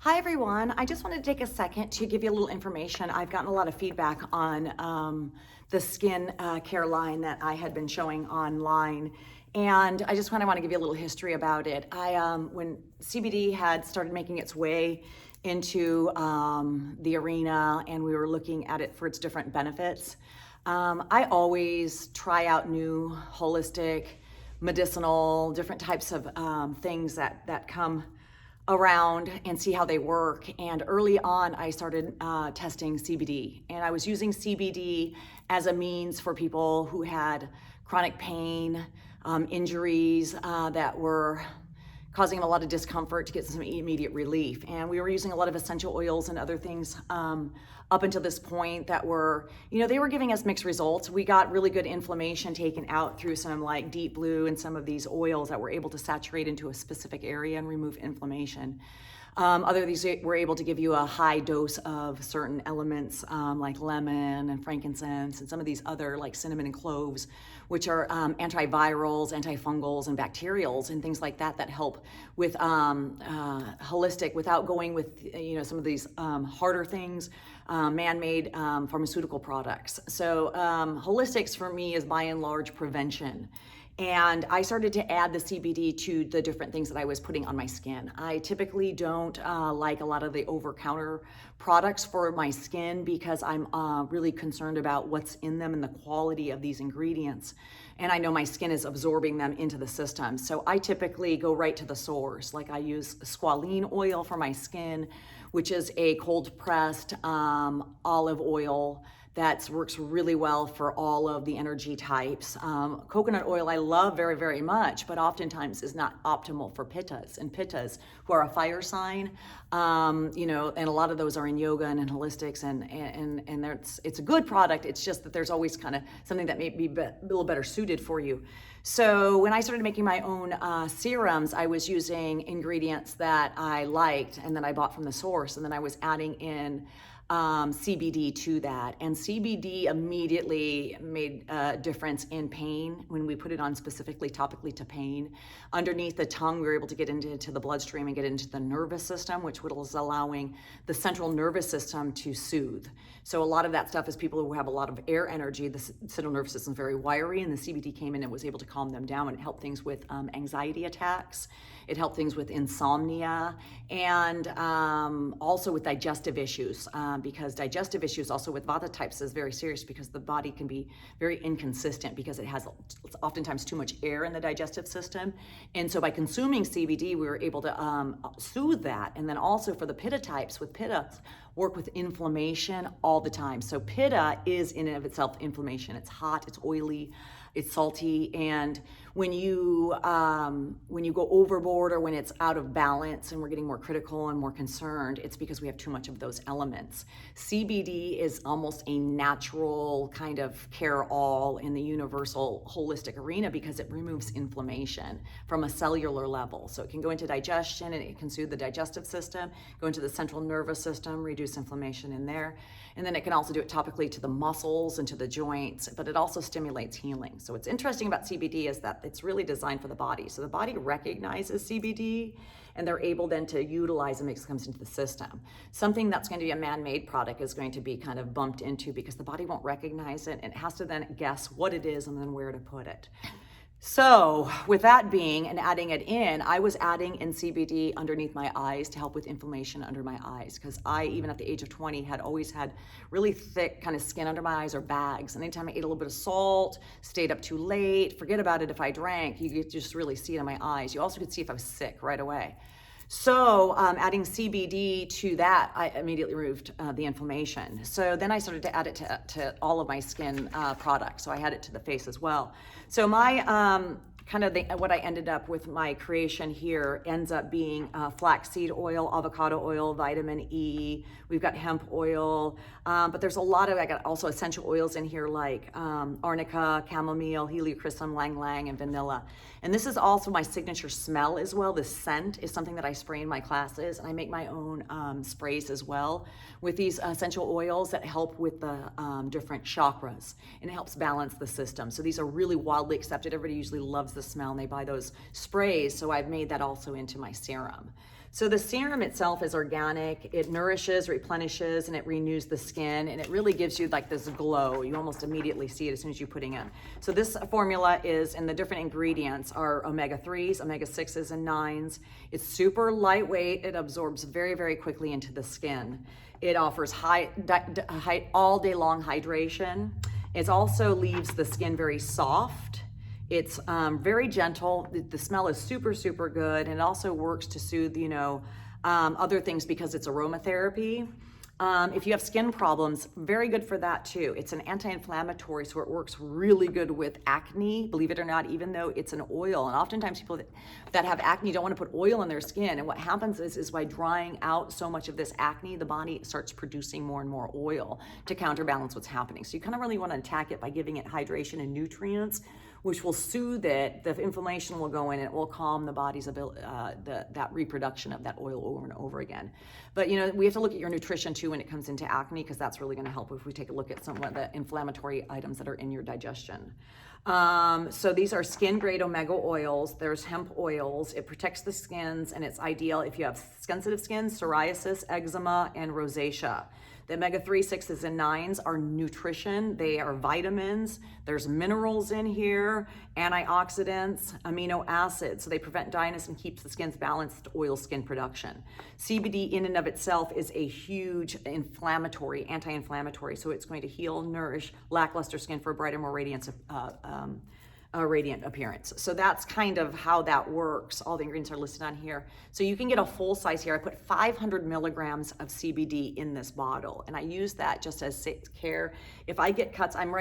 Hi everyone, I just wanted to take a second to give you a little information. I've gotten a lot of feedback on the skin care line that I had been showing online, and I just want to give you a little history about it. When CBD had started making its way into the arena and we were looking at it for its different benefits, I always try out new holistic, medicinal, different types of things that come around and see how they work. And early on, I started testing CBD. And I was using CBD as a means for people who had chronic pain, injuries that were causing them a lot of discomfort to get some immediate relief. And we were using a lot of essential oils and other things up until this point that were, they were giving us mixed results. We got really good inflammation taken out through some like deep blue and some of these oils that were able to saturate into a specific area and remove inflammation. Other these were able to give you a high dose of certain elements like lemon and frankincense and some of these other like cinnamon and cloves, which are antivirals, antifungals, and bacterials and things like that that help with holistic without going with some of these harder things, man-made pharmaceutical products. So holistics for me is by and large prevention. And I started to add the CBD to the different things that I was putting on my skin. I typically don't like a lot of the over-counter products for my skin because I'm really concerned about what's in them and the quality of these ingredients. And I know my skin is absorbing them into the system. So I typically go right to the source. Like I use squalene oil for my skin, which is a cold-pressed olive oil that works really well for all of the energy types. Coconut oil I love very, very much, but oftentimes is not optimal for pittas. And pittas, who are a fire sign, and a lot of those are in yoga and in holistics, and it's a good product. It's just that there's always kind of something that may be a little better suited for you. So when I started making my own serums, I was using ingredients that I liked and that I bought from the source, and then I was adding in CBD to that. And CBD immediately made a difference in pain when we put it on specifically topically to pain. Underneath the tongue, we were able to get into the bloodstream and get into the nervous system, which was allowing the central nervous system to soothe. So a lot of that stuff is people who have a lot of air energy. The central nervous system is very wiry, and the CBD came in and was able to calm them down, and it helped things with anxiety attacks. It helped things with insomnia, and also with digestive issues, because digestive issues also with Vata types is very serious because the body can be very inconsistent because it has oftentimes too much air in the digestive system. And so by consuming CBD, we were able to soothe that. And then also for the Pitta types, with Pitta, work with inflammation all the time. So Pitta is in and of itself inflammation. It's hot, it's oily, it's salty, and when you go overboard or when it's out of balance and we're getting more critical and more concerned, it's because we have too much of those elements. CBD is almost a natural kind of care-all in the universal holistic arena because it removes inflammation from a cellular level. So it can go into digestion and it can soothe the digestive system, go into the central nervous system, reduce inflammation in there, and then it can also do it topically to the muscles and to the joints, but it also stimulates healing. So what's interesting about CBD is that it's really designed for the body. So the body recognizes CBD and they're able then to utilize it when it comes into the system. Something that's going to be a man-made product is going to be kind of bumped into because the body won't recognize it and it has to then guess what it is and then where to put it. So with that being and adding it in, I was adding in CBD underneath my eyes to help with inflammation under my eyes because I, even at the age of 20, had always had really thick kind of skin under my eyes or bags. And anytime I ate a little bit of salt, stayed up too late, forget about it if I drank, you could just really see it in my eyes. You also could see if I was sick right away. So adding CBD to that, I immediately removed the inflammation. So then I started to add it to all of my skin products. So I had it to the face as well. So my what I ended up with my creation here ends up being flaxseed oil, avocado oil, vitamin E. We've got hemp oil, but there's a lot of, I got also essential oils in here like arnica, chamomile, heliochrysum, lang lang, and vanilla. And this is also my signature smell as well. This scent is something that I spray in my classes, and I make my own sprays as well with these essential oils that help with the different chakras, and it helps balance the system. So these are really widely accepted. Everybody usually loves the smell and they buy those sprays, so I've made that also into my serum. So the serum itself is organic. It nourishes, replenishes, and it renews the skin, and it really gives you like this glow. You almost immediately see it as soon as you put it in. So this formula is, and the different ingredients are omega-3s, omega-6s, and 9s. It's super lightweight. It absorbs very, very quickly into the skin. It offers all day long hydration. It also leaves the skin very soft. It's very gentle. The smell is super, super good. And it also works to soothe, other things because it's aromatherapy. If you have skin problems, very good for that too. It's an anti-inflammatory, so it works really good with acne, believe it or not, even though it's an oil. And oftentimes people that have acne don't want to put oil on their skin. And what happens is by drying out so much of this acne, the body starts producing more and more oil to counterbalance what's happening. So you kind of really want to attack it by giving it hydration and nutrients, which will soothe it. The inflammation will go in and it will calm the body's ability, that reproduction of that oil over and over again. But we have to look at your nutrition too when it comes into acne, because that's really going to help if we take a look at some of the inflammatory items that are in your digestion. So these are skin grade omega oils. There's hemp oils. It protects the skins, and it's ideal if you have sensitive skin, psoriasis, eczema, and rosacea. The omega-3, 6s, and 9s are nutrition. They are vitamins. There's minerals in here, antioxidants, amino acids. So they prevent dryness and keeps the skin's balanced oil skin production. CBD in and of itself is a huge anti-inflammatory. So it's going to heal, nourish lackluster skin for a brighter, more radiant appearance. So that's kind of how that works. All the ingredients are listed on here. So you can get a full size here. I put 500 milligrams of CBD in this bottle, and I use that just as care. If I get cuts, I'm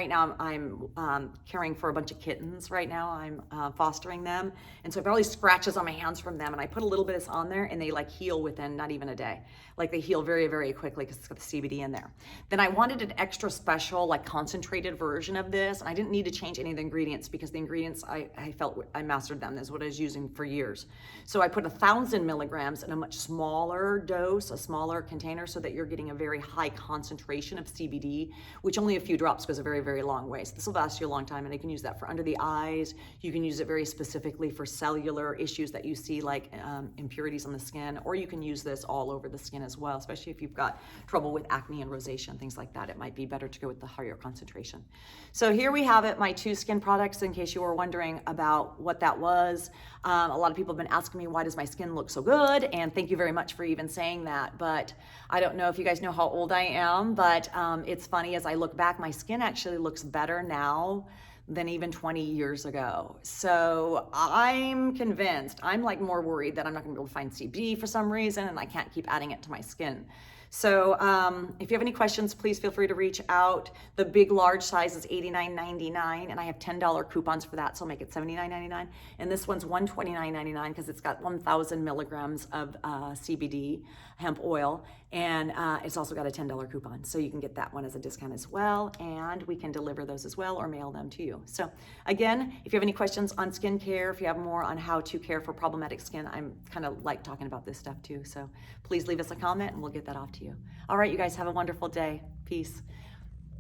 caring for a bunch of kittens right now. I'm fostering them, and so I've got all these scratches on my hands from them, and I put a little bit of this on there, and they like heal within not even a day. Like they heal very, very quickly because it's got the CBD in there. Then I wanted an extra special, like concentrated version of this, and I didn't need to change any of the ingredients because the ingredients, I felt I mastered them. That's what I was using for years. So I put 1,000 milligrams in a much smaller dose, a smaller container, so that you're getting a very high concentration of CBD, which only a few drops goes a very, very long way. So this will last you a long time, and you can use that for under the eyes. You can use it very specifically for cellular issues that you see, like impurities on the skin, or you can use this all over the skin as well, especially if you've got trouble with acne and rosacea and things like that. It might be better to go with the higher concentration. So here we have it, my 2 skin products, in case you were wondering about what that was. A lot of people have been asking me, why does my skin look so good? And thank you very much for even saying that. But I don't know if you guys know how old I am, but it's funny, as I look back, my skin actually looks better now than even 20 years ago. So I'm convinced, I'm like more worried that I'm not gonna be able to find CBD for some reason, and I can't keep adding it to my skin. So if you have any questions, please feel free to reach out. The big large size is $89.99, and I have $10 coupons for that, so I'll make it $79.99. And this one's $129.99 because it's got 1,000 milligrams of CBD hemp oil, and it's also got a $10 coupon, so you can get that one as a discount as well, and we can deliver those as well or mail them to you. So again, if you have any questions on skincare, if you have more on how to care for problematic skin, I'm kind of like talking about this stuff too, so please leave us a comment and we'll get that off to you. All right, you guys have a wonderful day. Peace.